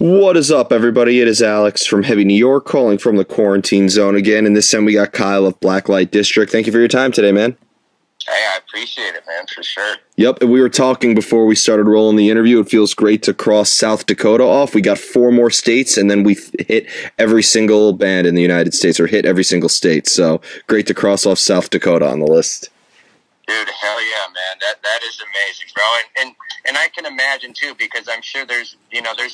What is up, everybody? It is Alex from Heavy New York, calling from the quarantine zone again, and this time we got Kyle of Blacklite District. Thank you for your time today, man. Hey, I appreciate it, man, for sure. Yep, and we were talking before we started rolling the interview. It feels great to cross South Dakota off. We got 4 more states, and then we hit every single band in the United States, or hit every single state. So great to cross off South Dakota on the list. Dude, hell yeah, man. That is amazing, bro. And I can imagine too, because I'm sure there's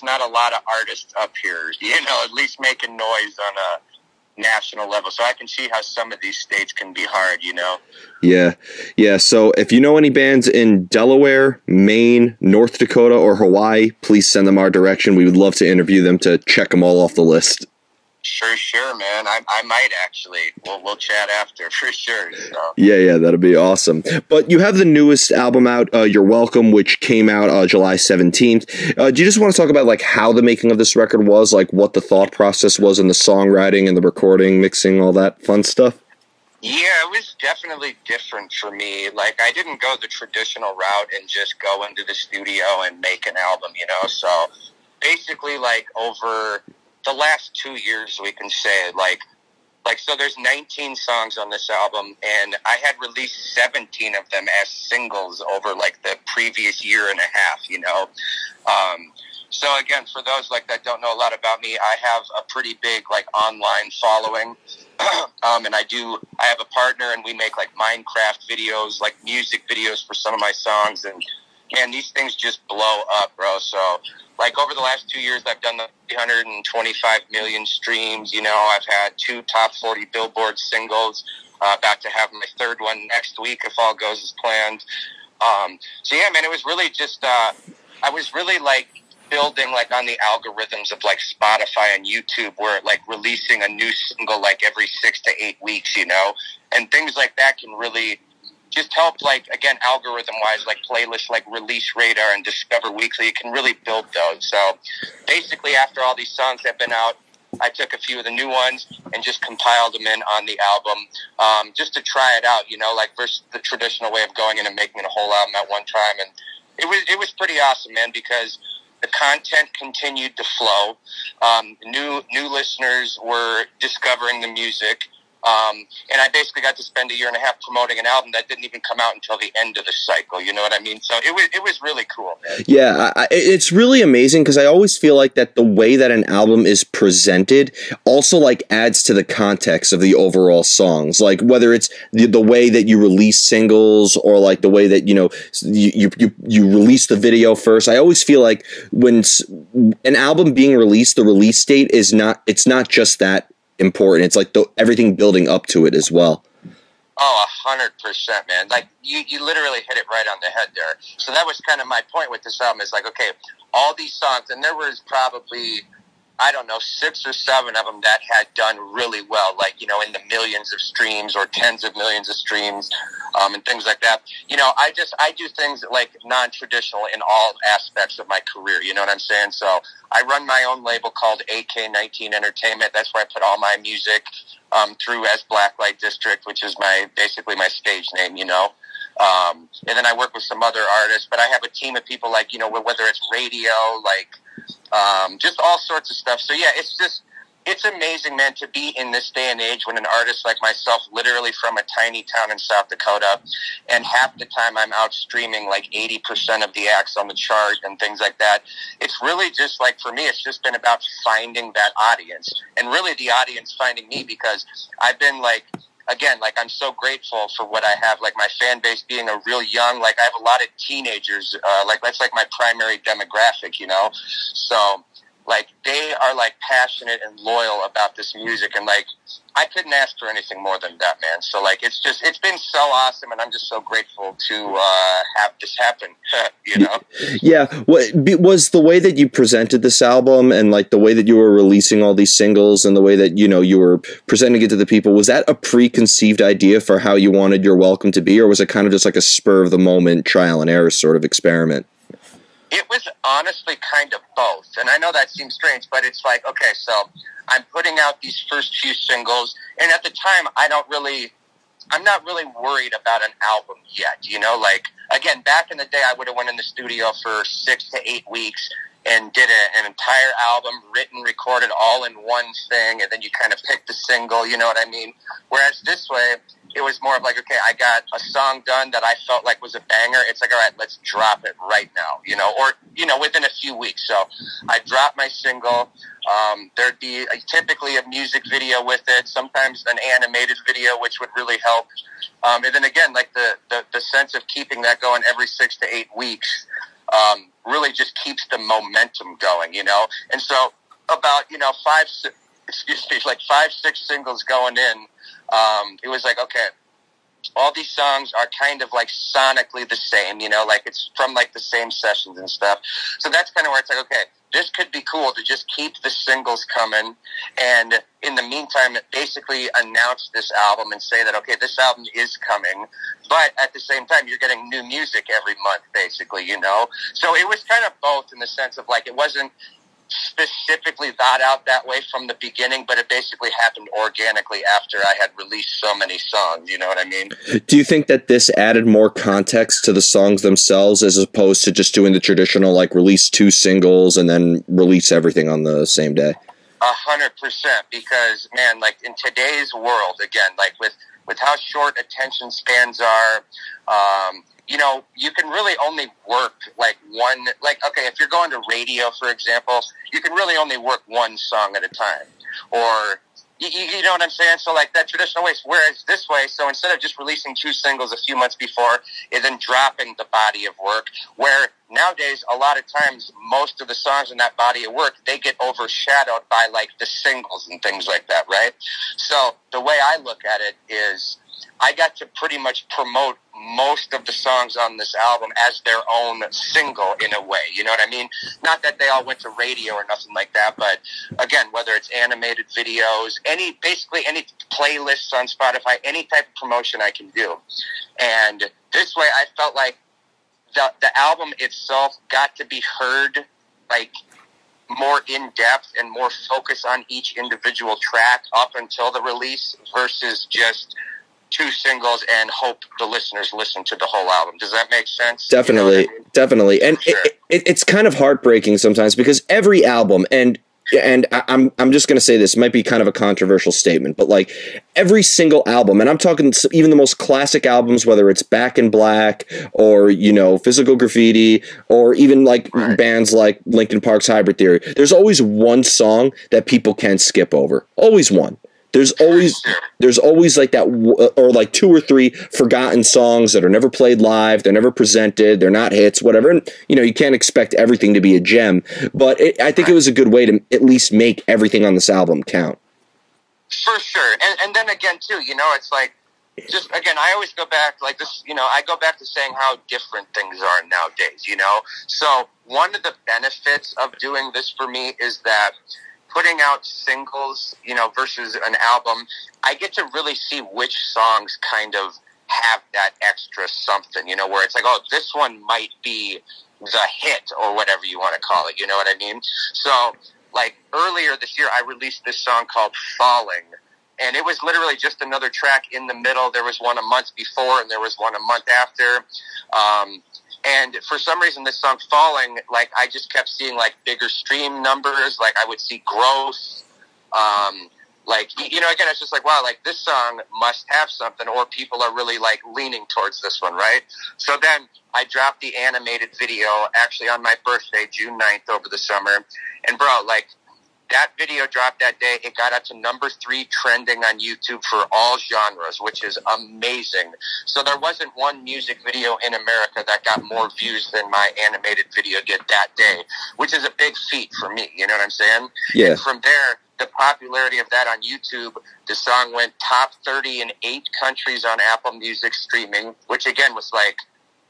not a lot of artists up here, at least making noise on a national level. So I can see how some of these states can be hard, Yeah. So if you know any bands in Delaware, Maine, North Dakota, or Hawaii, please send them our direction. We would love to interview them to check them all off the list. Sure, man. I might actually. We'll chat after for sure. So. Yeah, that'd be awesome. But you have the newest album out, You're Welcome, which came out July 17th. Do you just want to talk about like how the making of this record was, like what the thought process was in the songwriting and the recording, mixing, all that fun stuff? Yeah, it was definitely different for me. Like, I didn't go the traditional route and just go into the studio and make an album, So basically, like over the last 2 years, we can say, so there's 19 songs on this album, and I had released 17 of them as singles over, like, the previous year and a half, So, again, for those, that don't know a lot about me, I have a pretty big, online following, and I have a partner, and we make, Minecraft videos, music videos for some of my songs, and, man, these things just blow up, bro, so... over the last 2 years, I've done the 325 million streams. I've had 2 top 40 Billboard singles. About to have my 3rd one next week if all goes as planned. So yeah, man, it was really just I was really building on the algorithms of Spotify and YouTube, where releasing a new single every 6 to 8 weeks, and things like that can really just help, again, algorithm-wise, playlists Release Radar and Discover Weekly. It can really build those. So basically, after all these songs have been out, I took a few of the new ones and just compiled them in on the album, just to try it out, versus the traditional way of going in and making a whole album at one time. And it was pretty awesome, man, because the content continued to flow. New listeners were discovering the music. And I basically got to spend a year and a half promoting an album that didn't even come out until the end of the cycle. You know what I mean? So it was really cool, man. Yeah, it's really amazing because I always feel like that the way that an album is presented also adds to the context of the overall songs. Whether it's the way that you release singles or the way that you release the video first. I always feel like when an album being released, the release date is not just that important. It's everything building up to it as well. Oh, 100%, man. You literally hit it right on the head there. So that was kind of my point with this album is okay, all these songs, and there was probably, 6 or 7 of them that had done really well, in the millions of streams or tens of millions of streams, and things like that. I do things non-traditional in all aspects of my career, you know what I'm saying? So I run my own label called AK-19 Entertainment. That's where I put all my music through as Blacklite District, which is basically my stage name, and then I work with some other artists, but I have a team of people whether it's radio, just all sorts of stuff. So yeah, it's amazing, man, to be in this day and age when an artist like myself, literally from a tiny town in South Dakota, and half the time I'm out streaming 80% of the acts on the chart and things like that. It's really just for me, it's just been about finding that audience, and really the audience finding me, because I've been again, I'm so grateful for what I have, my fan base being a real young, I have a lot of teenagers, that's my primary demographic, so, they are, passionate and loyal about this music, and, I couldn't ask for anything more than that, man. So, it's been so awesome, and I'm just so grateful to have this happen, Yeah. Was the way that you presented this album and, the way that you were releasing all these singles and the way that, you were presenting it to the people, was that a preconceived idea for how you wanted Your Welcome to be, or was it kind of just a spur-of-the-moment trial and error sort of experiment? It was honestly kind of both. And I know that seems strange, but it's okay, so I'm putting out these first few singles, and at the time, I'm not really worried about an album yet, again, back in the day, I would have went in the studio for 6 to 8 weeks and did an entire album, written, recorded all in one thing, and then you kind of pick the single, you know what I mean? Whereas this way, it was more of like, okay, I got a song done that I felt like was a banger. It's like, all right, let's drop it right now, you know, or, you know, within a few weeks. So I dropped my single. There'd be typically a music video with it, sometimes an animated video, which would really help. And then again, like the sense of keeping that going every 6 to 8 weeks, really just keeps the momentum going, you know? And so about, you know, 5, 6 singles going in, it was like, okay, all these songs are kind of like sonically the same, you know, like it's from like the same sessions and stuff. So that's kind of where it's like, okay, this could be cool to just keep the singles coming. And in the meantime, basically announce this album and say that, okay, this album is coming. But at the same time, you're getting new music every month, basically, you know. So it was kind of both in the sense of like, it wasn't specifically thought out that way from the beginning, but it basically happened organically after I had released so many songs, you know what I mean? Do you think that this added more context to the songs themselves as opposed to just doing the traditional, like, release 2 singles and then release everything on the same day? 100%, because, man, like, in today's world, again, like, with how short attention spans are, you know, you can really only work like one, like, okay, if you're going to radio, for example, you can really only work one song at a time, or, you know what I'm saying? So, like, that traditional way, whereas this way, so instead of just releasing 2 singles a few months before and then dropping the body of work, where nowadays, a lot of times, most of the songs in that body of work, they get overshadowed by, like, the singles and things like that, right? So, the way I look at it is, I got to pretty much promote most of the songs on this album as their own single in a way, you know what I mean? Not that they all went to radio or nothing like that, but again, whether it's animated videos, basically any playlists on Spotify, any type of promotion I can do. And this way I felt like the album itself got to be heard like more in depth and more focus on each individual track up until the release versus just 2 singles and hope the listeners listen to the whole album. Does that make sense? Definitely, you know what I mean? Definitely. And sure. It's kind of heartbreaking sometimes because every album, and I'm just going to say this, might be kind of a controversial statement, but like every single album, and I'm talking even the most classic albums, whether it's Back in Black or, you know, Physical Graffiti or even like bands like Linkin Park's Hybrid Theory, there's always one song that people can skip over. Always one. There's always like that, or like 2 or 3 forgotten songs that are never played live. They're never presented. They're not hits, whatever. And, you know, you can't expect everything to be a gem, but I think it was a good way to at least make everything on this album count. For sure. And then again, too, you know, it's like, just, again, I always go back, like this, you know, I go back to saying how different things are nowadays, you know? So one of the benefits of doing this for me is that putting out singles, you know, versus an album, I get to really see which songs kind of have that extra something, you know, where it's like, oh, this one might be the hit or whatever you want to call it, you know what I mean? So, like, earlier this year, I released this song called Falling, and it was literally just another track in the middle. There was one a month before, and there was one a month after. And for some reason, this song Falling, like, I just kept seeing, like, bigger stream numbers. Like, I would see growth. Like, you know, again, it's just like, wow, like, this song must have something, or people are really, like, leaning towards this one, right? So then I dropped the animated video actually on my birthday, June 9th, over the summer. And, bro, like, that video dropped that day. It got up to number 3 trending on YouTube for all genres, which is amazing. So there wasn't one music video in America that got more views than my animated video did that day, which is a big feat for me. You know what I'm saying? Yeah. And from there, the popularity of that on YouTube, the song went top 30 in 8 countries on Apple Music streaming, which again was like,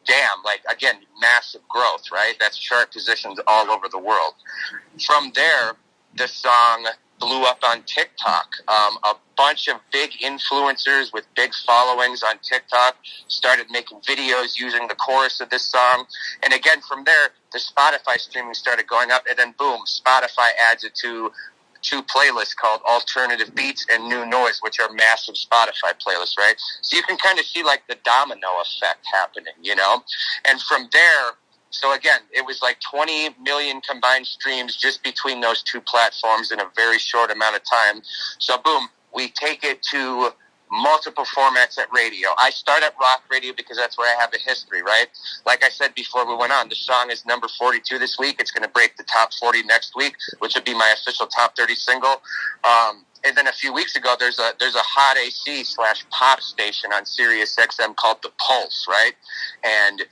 damn, like, again, massive growth, right? That's chart positions all over the world. From there, the song blew up on TikTok. A bunch of big influencers with big followings on TikTok started making videos using the chorus of this song. And again, from there, the Spotify streaming started going up, and then boom, Spotify adds it to two playlists called Alternative Beats and New Noise, which are massive Spotify playlists, right? So you can kind of see like the domino effect happening, you know? And from there, so again, it was like 20 million combined streams just between those two platforms in a very short amount of time. So boom, we take it to multiple formats at radio. I start at rock radio because that's where I have a history, right? Like I said before we went on, the song is number 42 this week. It's going to break the top 40 next week, which would be my official top 30 single. And then a few weeks ago, there's a hot AC / pop station on Sirius XM called The Pulse, right? And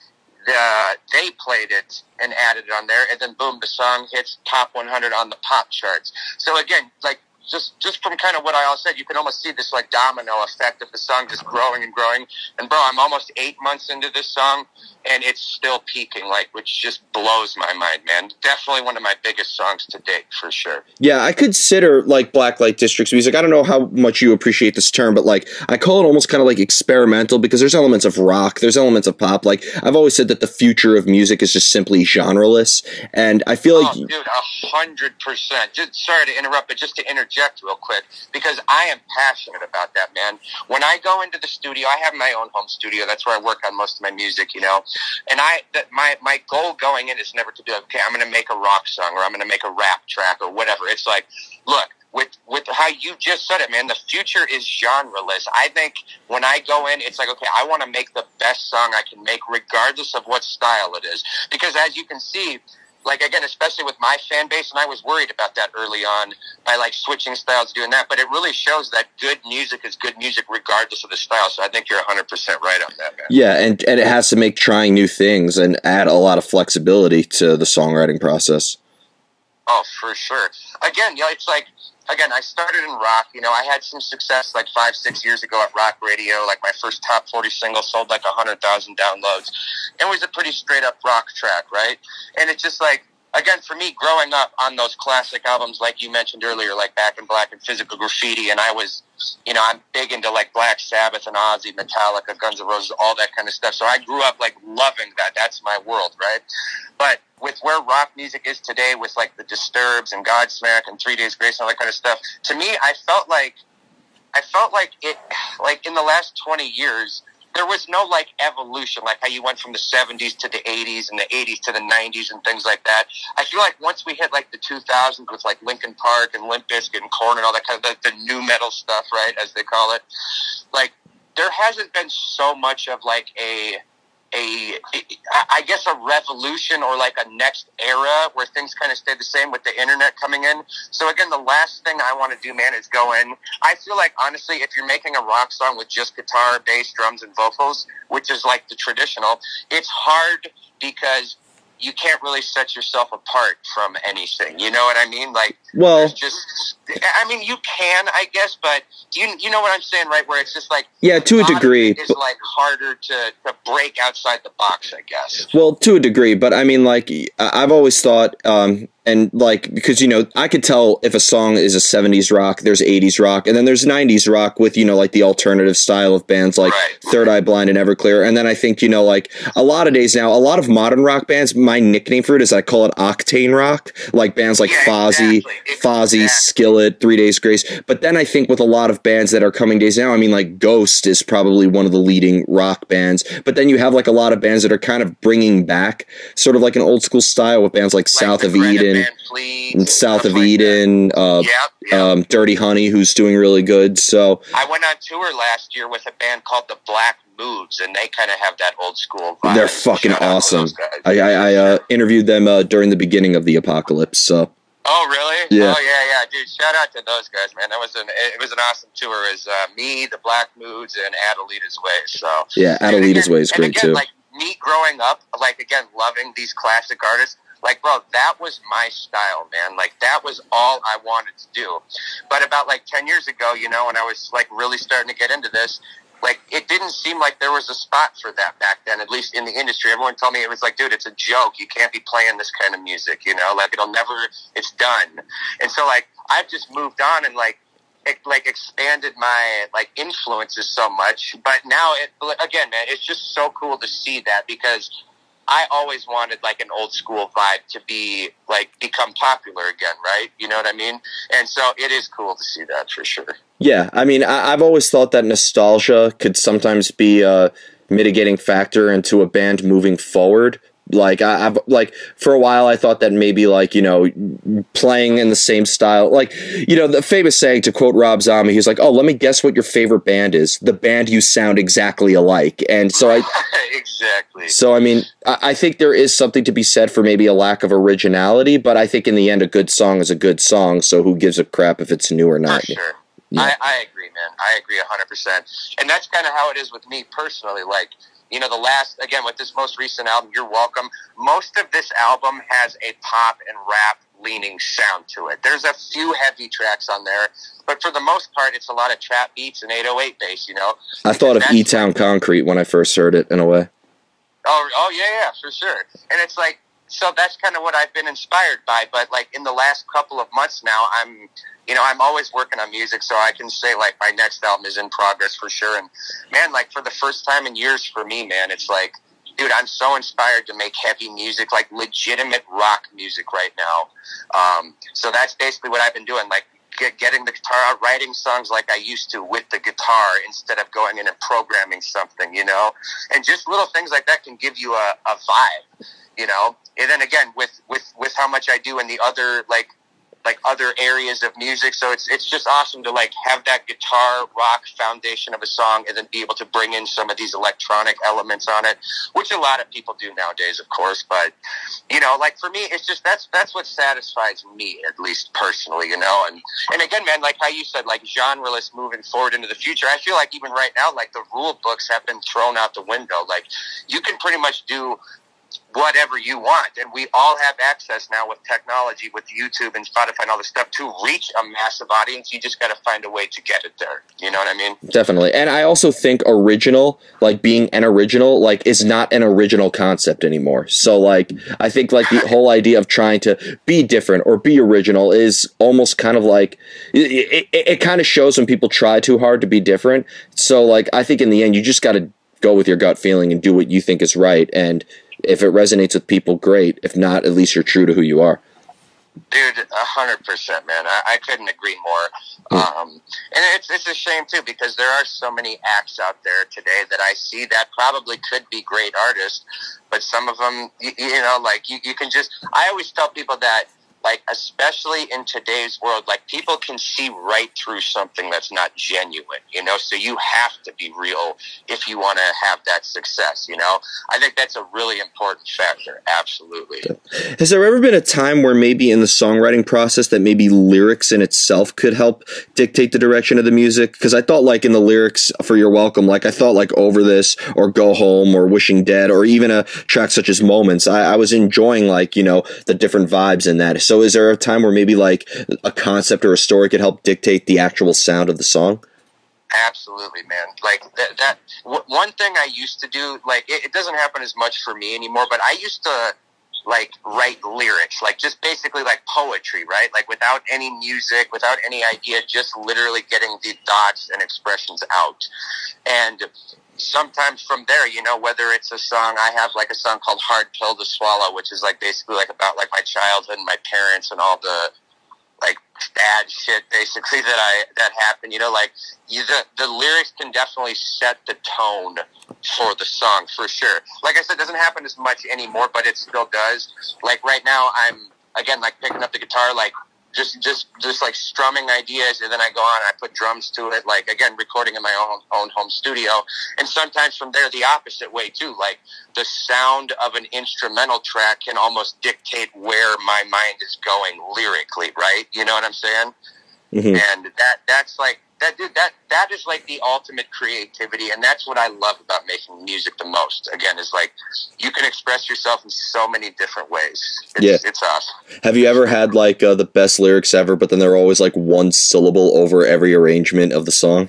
they played it and added it on there, and then boom, the song hits top 100 on the pop charts. So again, like just from kind of what I all said, you can almost see this like domino effect of the song just growing and growing. And bro, I'm almost 8 months into this song, and it's still peaking, like, which just blows my mind, man. Definitely one of my biggest songs to date, for sure. Yeah, I consider like Blacklite District's music. I don't know how much you appreciate this term, but like I call it almost kind of like experimental because there's elements of rock, there's elements of pop. Like I've always said that the future of music is just simply genreless, and I feel like, dude, 100%. Just sorry to interrupt, but just to interject real quick, because I am passionate about that, man. When I go into the studio, I have my own home studio. That's where I work on most of my music, you know. And my goal going in is never to be like, okay, I'm going to make a rock song or I'm going to make a rap track or whatever. It's like, look, with how you just said it, man, the future is genreless. I think when I go in, it's like, okay, I want to make the best song I can make regardless of what style it is. Because as you can see, like, again, especially with my fan base, and I was worried about that early on by, like, switching styles, doing that, but it really shows that good music is good music regardless of the style, so I think you're 100% right on that, man. Yeah, and it has to make trying new things and add a lot of flexibility to the songwriting process. Oh, for sure. Again, you know, it's like, again, I started in rock. You know, I had some success like 5-6 years ago at rock radio. Like my first top 40 single sold like 100,000 downloads. It was a pretty straight up rock track, right? And it's just like, again, for me, growing up on those classic albums, like you mentioned earlier, like Back in Black and Physical Graffiti, and I was, you know, I'm big into like Black Sabbath and Ozzy, Metallica, Guns N' Roses, all that kind of stuff. So I grew up like loving that. That's my world, right? But with where rock music is today, with like the Disturbs and Godsmack and 3 Days Grace and all that kind of stuff, to me, I felt like it, like in the last 20 years, there was no like evolution, like how you went from the 70s to the 80s and the 80s to the 90s and things like that. I feel like once we hit like the 2000s with like Linkin Park and Limp Bizkit and Korn and all that kind of the new metal stuff, right, as they call it, like there hasn't been so much of like I guess a revolution or like a next era where things kind of stay the same with the internet coming in. So again, the last thing I want to do, man, is go in. I feel like, honestly, if you're making a rock song with just guitar, bass, drums, and vocals, which is like the traditional, it's hard because you can't really set yourself apart from anything. You know what I mean? Like, well, just, I mean, you can, I guess, but you know what I'm saying, right? Where it's just like, yeah, to a degree, it's like harder to break outside the box, I guess. Well, to a degree, but I mean, like, I've always thought, and like, because, you know, I could tell if a song is a 70s rock, there's 80s rock, and then there's 90s rock with, you know, like the alternative style of bands like Third Eye Blind and Everclear. And then I think, you know, like a lot of days now, a lot of modern rock bands, my nickname for it is I call it octane rock, like bands like Fozzy, Skillet, 3 Days Grace. But then I think with a lot of bands that are coming days now, I mean, like Ghost is probably one of the leading rock bands. But then you have like a lot of bands that are kind of bringing back sort of like an old school style with bands like South of Eden. And South of Eden, Dirty Honey, who's doing really good. So I went on tour last year with a band called the Black Moods, and they kind of have that old school vibe. They're fucking awesome. I interviewed them during the beginning of the apocalypse. So. Oh really? Yeah. Oh yeah, dude. Shout out to those guys, man. It was an awesome tour. It was me, the Black Moods, and Adelita's Way. So yeah, Adelita's Way is great too. Like me growing up, like again, loving these classic artists. Like, bro, that was my style, man. Like, that was all I wanted to do. But about, like, 10 years ago, you know, when I was, like, really starting to get into this, like, it didn't seem like there was a spot for that back then, at least in the industry. Everyone told me, it was like, dude, it's a joke. You can't be playing this kind of music, you know? Like, it's done. And so, like, I've just moved on and, like, expanded my, like, influences so much. But now, again, man, it's just so cool to see that because I always wanted like an old school vibe to be like become popular again, right? You know what I mean? And so it is cool to see that for sure. Yeah, I mean, I've always thought that nostalgia could sometimes be a mitigating factor into a band moving forward. Like I've like for a while I thought that maybe like, you know, playing in the same style, like, you know, the famous saying, to quote Rob Zombie, he's like, "Oh, let me guess what your favorite band is. The band you sound exactly alike." And so exactly. So I mean, I think there is something to be said for maybe a lack of originality, but I think in the end a good song is a good song. So who gives a crap if it's new or not? For sure. Yeah. I agree, man. I agree 100%. And that's kind of how it is with me personally. Like, you know, again, with this most recent album, You're Welcome, most of this album has a pop and rap leaning sound to it. There's a few heavy tracks on there, but for the most part, it's a lot of trap beats and 808 bass, you know? I thought of E-Town Concrete when I first heard it, in a way. Oh, yeah, for sure. And it's like, so that's kind of what I've been inspired by, but like in the last couple of months now, I'm always working on music, so I can say like my next album is in progress for sure. And man, like for the first time in years for me, man, it's like, dude, I'm so inspired to make heavy music, like legitimate rock music right now. So that's basically what I've been doing, like getting the guitar out, writing songs like I used to with the guitar instead of going in and programming something, you know? And just little things like that can give you a vibe, you know? And then again, with how much I do in the other, like other areas of music. So it's just awesome to like have that guitar rock foundation of a song and then be able to bring in some of these electronic elements on it, which a lot of people do nowadays, of course. But, you know, like for me, it's just, that's what satisfies me, at least personally, you know? And again, man, like how you said, like genreless moving forward into the future, I feel like even right now, like the rule books have been thrown out the window. Like you can pretty much do whatever you want, and we all have access now with technology, with YouTube and Spotify and all this stuff to reach a massive audience. You just got to find a way to get it there. You know what I mean? Definitely. And I also think original, like being an original, like is not an original concept anymore. So like I think like the whole idea of trying to be different or be original is almost kind of like it kind of shows when people try too hard to be different. So like I think in the end you just got to go with your gut feeling and do what you think is right. And if it resonates with people, great. If not, at least you're true to who you are. Dude, 100%, man. I couldn't agree more. And it's a shame, too, because there are so many acts out there today that I see that probably could be great artists, but some of them, you know, like, you can just... I always tell people that, like, especially in today's world, like, people can see right through something that's not genuine, you know? So you have to be real if you want to have that success, you know? I think that's a really important factor, absolutely. Has there ever been a time where maybe in the songwriting process that maybe lyrics in itself could help dictate the direction of the music? Because I thought, like, in the lyrics for You're Welcome, like, I thought, like, Over This or Go Home or Wishing Dead or even a track such as Moments, I was enjoying, like, you know, the different vibes in that. So is there a time where maybe like a concept or a story could help dictate the actual sound of the song? Absolutely, man. Like one thing I used to do, like it doesn't happen as much for me anymore, but I used to like write lyrics, like just basically like poetry, right? Like without any music, without any idea, just literally getting the thoughts and expressions out. And sometimes from there, you know, whether it's a song, I have like a song called Hard Pill to Swallow, which is like basically like about like my childhood and my parents and all the like bad shit basically that happened, you know, like the lyrics can definitely set the tone for the song for sure. Like I said, it doesn't happen as much anymore, but it still does. Like right now I'm again like picking up the guitar, like just like strumming ideas, and then I go on and I put drums to it, like again recording in my own home studio. And sometimes from there the opposite way too, like the sound of an instrumental track can almost dictate where my mind is going lyrically, right? You know what I'm saying? Mm-hmm. And that's like that, dude, that is like the ultimate creativity, and that's what I love about making music the most. Again, is like you can express yourself in so many different ways. It's awesome. Have you ever had like the best lyrics ever, but then they're always like one syllable over every arrangement of the song?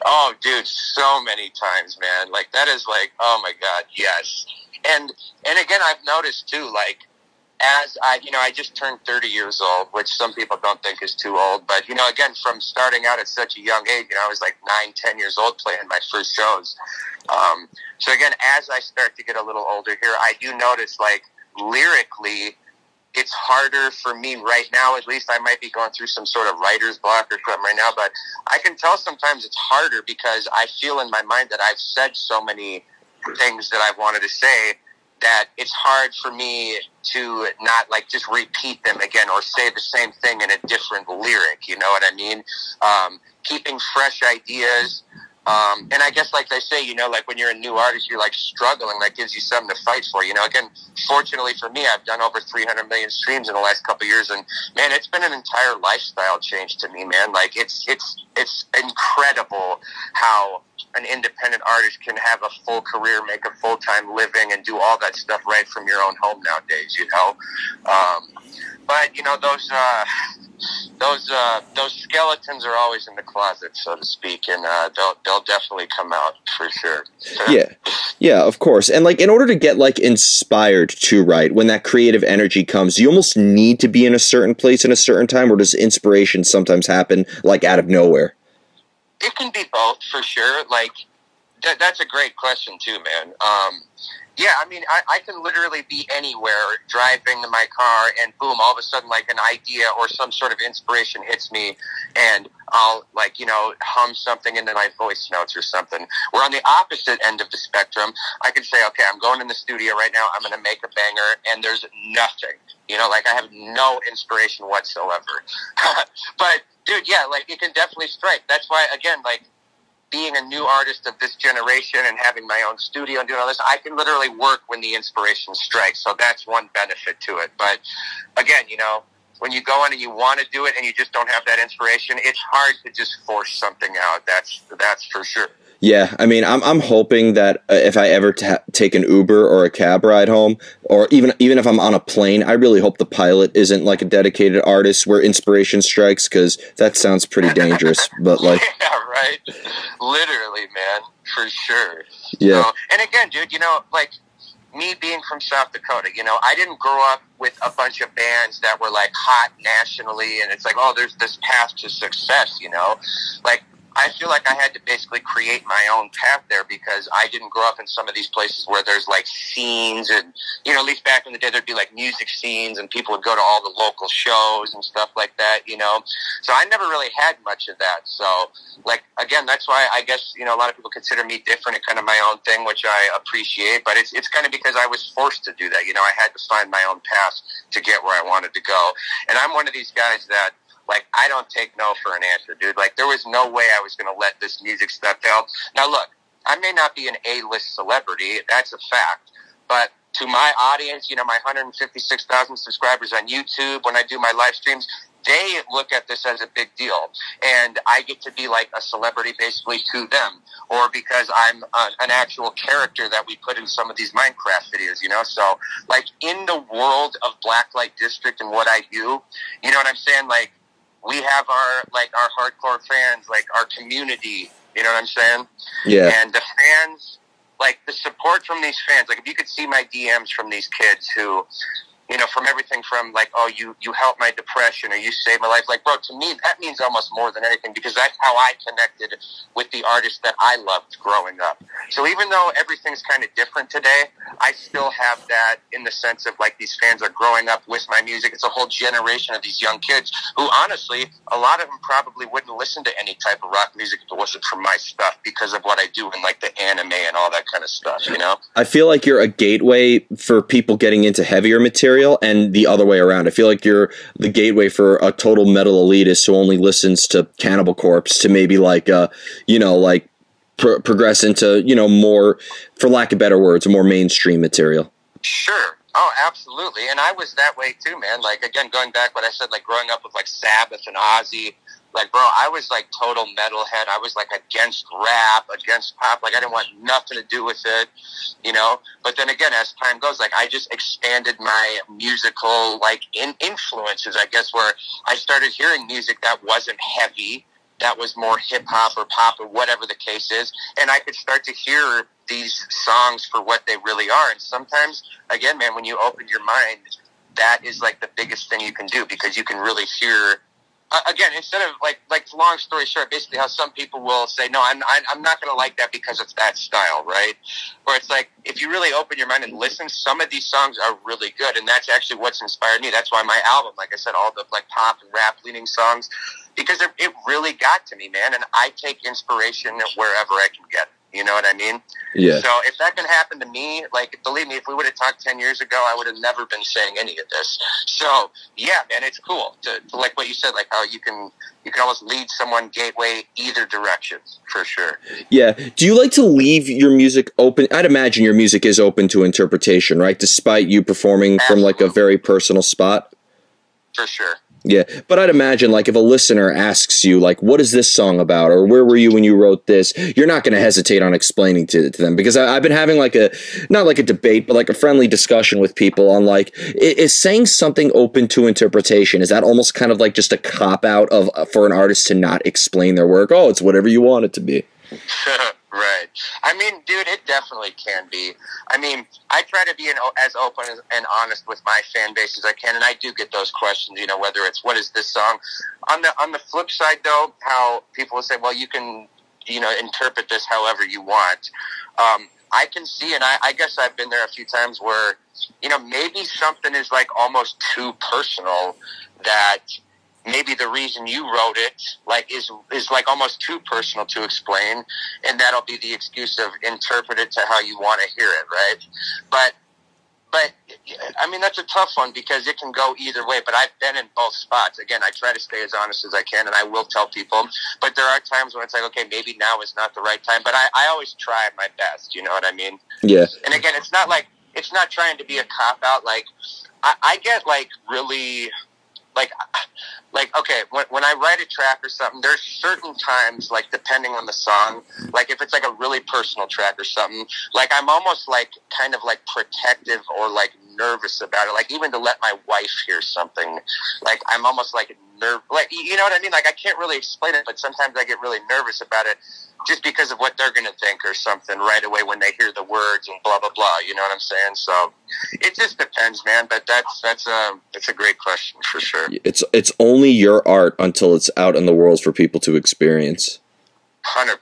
Oh, dude, so many times, man. Like that is like, oh my god, yes. And again, I've noticed too, like as I just turned 30 years old, which some people don't think is too old. But, again, from starting out at such a young age, I was like 9, 10 years old playing my first shows. So again, as I start to get a little older here, I do notice, like, lyrically, it's harder for me right now. At least I might be going through some sort of writer's block or something right now, but I can tell sometimes it's harder because I feel in my mind that I've said so many things that I've wanted to say that it's hard for me to not like just repeat them again or say the same thing in a different lyric. You know what I mean? Keeping fresh ideas. And I guess, like they say, like when you're a new artist, you're like struggling. That gives you something to fight for. Again, fortunately for me, I've done over 300 million streams in the last couple of years, and man, it's been an entire lifestyle change to me, man. Like it's incredible how an independent artist can have a full career, make a full-time living, and do all that stuff right from your own home nowadays. But those skeletons are always in the closet, so to speak, and they'll definitely come out for sure. Yeah, of course. And like in order to get like inspired to write, when that creative energy comes, you almost need to be in a certain place in a certain time, or does inspiration sometimes happen like out of nowhere? It can be both for sure. Like that's a great question too, man. Yeah, I mean, I can literally be anywhere driving my car and boom, all of a sudden like an idea or some sort of inspiration hits me and I'll like, hum something into my voice notes or something. Where on the opposite end of the spectrum, I can say, okay, I'm going in the studio right now. I'm going to make a banger and there's nothing, like I have no inspiration whatsoever. But dude, yeah, like it can definitely strike. That's why, again, like, being a new artist of this generation and having my own studio and doing all this, I can literally work when the inspiration strikes. So that's one benefit to it. But again, when you go in and you want to do it and you just don't have that inspiration, it's hard to just force something out. That's for sure. Yeah, I mean, I'm hoping that if I ever take an Uber or a cab ride home, or even if I'm on a plane, I really hope the pilot isn't like a dedicated artist where inspiration strikes, because that sounds pretty dangerous. But like, yeah, right, literally, man, for sure. Yeah, and again, dude, like me being from South Dakota, I didn't grow up with a bunch of bands that were like hot nationally, and it's like, oh, there's this path to success, like. I feel like I had to basically create my own path there because I didn't grow up in some of these places where there's like scenes and, at least back in the day, there'd be like music scenes and people would go to all the local shows and stuff like that, So I never really had much of that. So like, again, that's why I guess, a lot of people consider me different and kind of my own thing, which I appreciate, but it's kind of because I was forced to do that. I had to find my own path to get where I wanted to go. And I'm one of these guys that, like, I don't take no for an answer, dude. Like, there was no way I was going to let this music stuff down. Now, look, I may not be an A-list celebrity. That's a fact. But to my audience, my 156,000 subscribers on YouTube, when I do my live streams, they look at this as a big deal. And I get to be like a celebrity basically to them. Or because I'm an actual character that we put in some of these Minecraft videos, So, like, in the world of Blacklite District and what I do, you know what I'm saying? Like, we have our hardcore fans, like our community, you know what I'm saying? Yeah. And the fans, like the support from these fans, like if you could see my DMs from these kids who, from everything from like, oh, you helped my depression or you saved my life. Like, bro, to me, that means almost more than anything because that's how I connected with the artists that I loved growing up. So even though everything's kind of different today, I still have that in the sense of like these fans are growing up with my music. It's a whole generation of these young kids who honestly, a lot of them probably wouldn't listen to any type of rock music if it wasn't for my stuff because of what I do in like the anime and all that kind of stuff, I feel like you're a gateway for people getting into heavier material and the other way around. I feel like you're the gateway for a total metal elitist who only listens to Cannibal Corpse to maybe like, progress into, more, for lack of better words, more mainstream material. Sure. Oh, absolutely. And I was that way too, man. Like, again, going back what I said, like growing up with like Sabbath and Ozzy, like, bro, I was like total metalhead. I was like against rap, against pop. Like, I didn't want nothing to do with it, But then again, as time goes, like, I just expanded my musical, like, influences, I guess, where I started hearing music that wasn't heavy, that was more hip-hop or pop or whatever the case is. And I could start to hear these songs for what they really are. And sometimes, again, man, when you open your mind, that is like the biggest thing you can do, because you can really hear. Again, instead of like long story short, basically how some people will say, no, I'm not going to like that because it's that style, right? Or it's like, if you really open your mind and listen, some of these songs are really good, and that's actually what's inspired me. That's why my album, like I said, all the like pop and rap leaning songs, because it really got to me, man. And I take inspiration wherever I can get it. You know what I mean? Yeah. So if that can happen to me, like, believe me, if we would have talked 10 years ago, I would have never been saying any of this. So yeah, man, it's cool to like what you said, like how you can almost lead someone gateway either direction, for sure. Yeah. Do you like to leave your music open? I'd imagine your music is open to interpretation, right? Despite you performing from like a very personal spot. For sure. Yeah, but I'd imagine, like, if a listener asks you, like, what is this song about, or where were you when you wrote this, you're not going to hesitate on explaining to them, because I've been having, like, not like a debate, but like a friendly discussion with people on, like, is saying something open to interpretation, is that almost kind of like just a cop-out for an artist to not explain their work? Oh, it's whatever you want it to be. Right. I mean, dude, it definitely can be. I mean, I try to be as open and honest with my fan base as I can, and I do get those questions, you know, whether it's, what is this song? On the flip side, though, how people will say, well, you can, you know, interpret this however you want. I can see, and I guess I've been there a few times where, you know, maybe something is like almost too personal, that maybe the reason you wrote it like is like almost too personal to explain, and that'll be the excuse of interpret it to how you want to hear it, right? But I mean, that's a tough one, because it can go either way. But I've been in both spots. Again, I try to stay as honest as I can, and I will tell people. But there are times when it's like, okay, maybe now is not the right time. But I always try my best. You know what I mean? Yeah. And again, it's not trying to be a cop out. Like I get like really. Like, okay, when I write a track or something, there's certain times, like, depending on the song, like, if it's, like, a really personal track or something, like, I'm almost, like, kind of, like, protective or, like, nervous about it. Like, even to let my wife hear something, like, I'm almost, like, like, you know what I mean? Like, I can't really explain it, but sometimes I get really nervous about it just because of what they're going to think or something right away when they hear the words and blah, blah, blah. You know what I'm saying? So it just depends, man. But that's a great question for sure. It's only your art until it's out in the world for people to experience. 100%,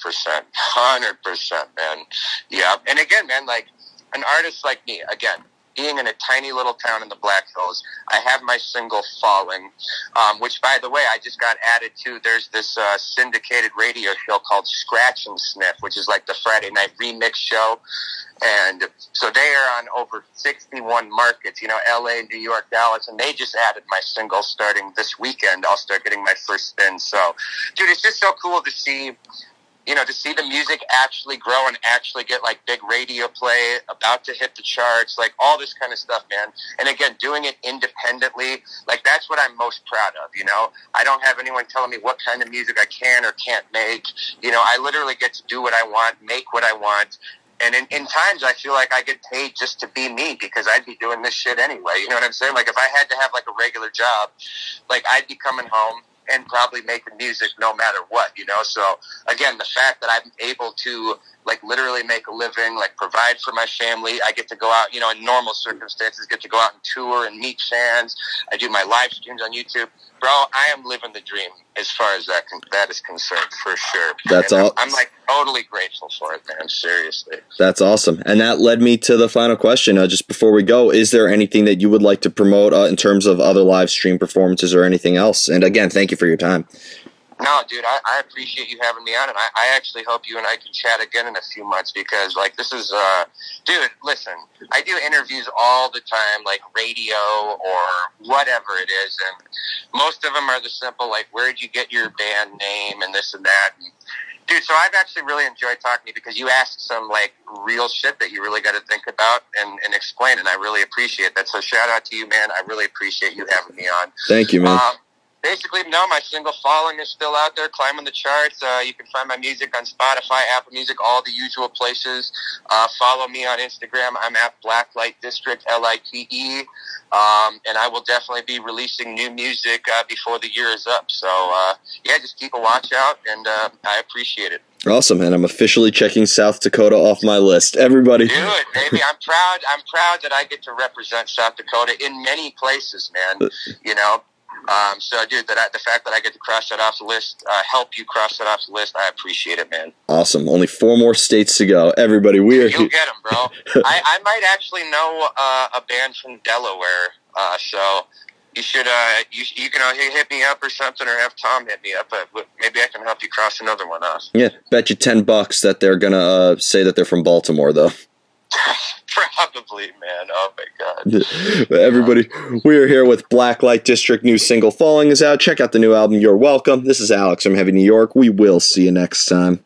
man. Yeah. And again, man, like an artist like me, again, being in a tiny little town in the Black Hills, I have my single Falling, which, by the way, I just got added to. There's this syndicated radio show called Scratch and Sniff, which is like the Friday night remix show. And so they are on over 61 markets, you know, LA, New York, Dallas, and they just added my single starting this weekend. I'll start getting my first spin. So, dude, it's just so cool to see, you know, to see the music actually grow and actually get, like, big radio play, about to hit the charts, like, all this kind of stuff, man. And, again, doing it independently, like, that's what I'm most proud of, you know? I don't have anyone telling me what kind of music I can or can't make. You know, I literally get to do what I want, make what I want. And in times, I feel like I get paid just to be me, because I'd be doing this shit anyway. You know what I'm saying? Like, if I had to have, like, a regular job, like, I'd be coming home and probably making music no matter what, you know? So, again, the fact that I'm able to, like, literally make a living, like, provide for my family, I get to go out, you know, in normal circumstances, get to go out and tour and meet fans. I do my live streams on YouTube. Bro, I am living the dream as far as that is concerned, for sure. That's all. I'm, like, totally grateful for it, man, seriously. That's awesome. And that led me to the final question. Just before we go, is there anything that you would like to promote in terms of other live stream performances or anything else? And again, thank you for your time. No, dude, I appreciate you having me on, and I actually hope you and I can chat again in a few months, because, like, this is, dude, listen, I do interviews all the time, like radio or whatever it is, and most of them are the simple, like, where'd you get your band name and this and that, and, dude, so I've actually really enjoyed talking to you, because you asked some, like, real shit that you really got to think about and explain, and I really appreciate that, so shout out to you, man. I really appreciate you having me on. Thank you, man. Basically, no, my single Falling is still out there, climbing the charts. You can find my music on Spotify, Apple Music, all the usual places. Follow me on Instagram. I'm at Blacklite District, Lite. And I will definitely be releasing new music before the year is up. So, yeah, just keep a watch out, and I appreciate it. Awesome, and I'm officially checking South Dakota off my list. Everybody, do it, baby. I'm proud. I'm proud that I get to represent South Dakota in many places, man. You know, so dude, the fact that I get to cross that off the list, help you cross that off the list, I appreciate it, man. Awesome. Only 4 more states to go. Everybody, we are. You'll get them, bro. I might actually know a band from Delaware, so. You should, you can hit me up or something, or have Tom hit me up. But maybe I can help you cross another one off. Yeah, bet you $10 that they're gonna say that they're from Baltimore, though. Probably, man. Oh my God. Everybody, we are here with Blacklite District. New single "Falling" is out. Check out the new album. You're welcome. This is Alex from Heavy New York. We will see you next time.